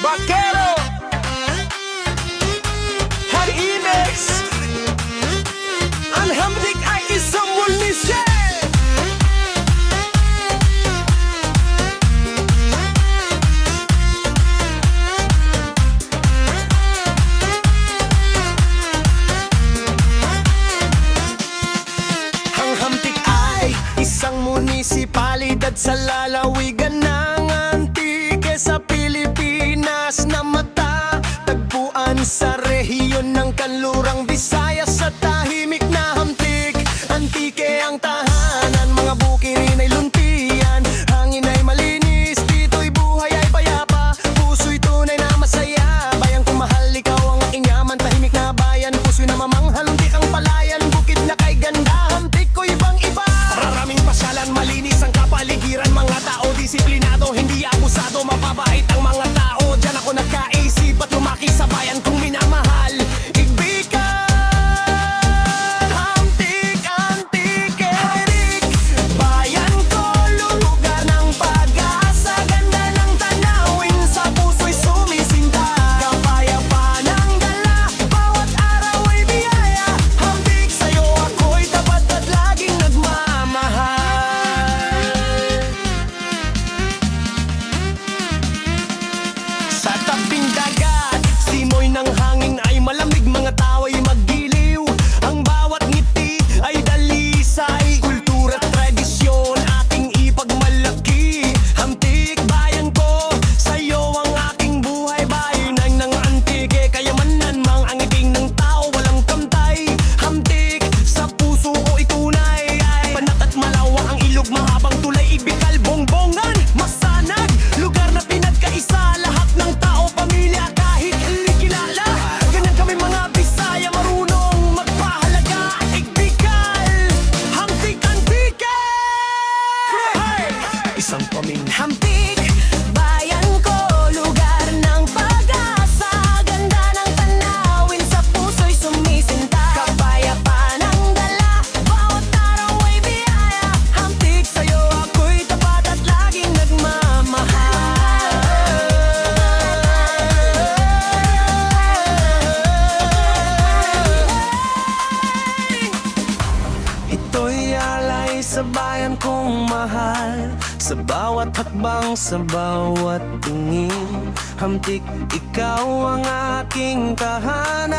Vaquero Harimex Ang hamdik ay isang mulnisye. Ang hamdik ay isang munisipalidad sa lalawigan ng Antique sa Pilipinas na matatagpuan sa rehiyon ng Kanlurang Visayas sa tahimik na hamtik. Antique ang tahanan, mga bukirin ay luntian, hangin ay malinis, dito'y buhay ay payapa, puso'y tunay na masaya. Bayang kung mahal, ikaw ang aking yaman, tahimik na bayan, puso'y namamanghal, untik ang palayan, bukid na kay ganda, hamtik ko ibang iba. Maraming pasyalan, malinis ang kapaligiran, mga tao disiplinado, hindi abusado, mapabait ang mga tao. Diyan ako nagkaisip at lumaki sa bayan kong minamahal. Igbikan, hamtik, antike, Rik. Bayan ko, lugar ng pag-asa, ganda ng tanawin, sa puso'y sumisinta, kapayapaan ang dala, bawat araw ay biyaya. Hamtik sa'yo ako'y tapat at laging nagmamahal. Sa tabing dagat, simoy ng hangin ay malamig, mga tao ay maggiliw. Ang bawat ngiti ay dalisay, kultura at tradisyon ating ipagmalaki. Hamtik, bayan ko, sa'yo ang aking buhay, bayan ng Antique, kayamanan mang ang ibig ng tao, walang kamtay. Hamtik, sa puso ko itunay, ay panat at malawa ang ilog, mahabang tulay, ibikal, bongbongan, masanag, lugar na pinagkaisa, lahat ng tao, pamilya, kahit hindi kilala. Ganyan kami mga Bisaya, marunong magpahalaga, igbikal, hamtik, antike. Hey! Isang pamilya. Hamtik, bayan ko, lugar ng pag-asa, ganda ng tanawin, sa puso'y sumisinta, kapayapaan ang dala, bawat araw ay biyaya. Hamtik sa'yo ako'y tapat at laging nagmamahal. Ito'y alay sa bayan kong mahal, sa bawat hakbang, sa bawat tingin. Hamtik, ikaw ang aking tahanan.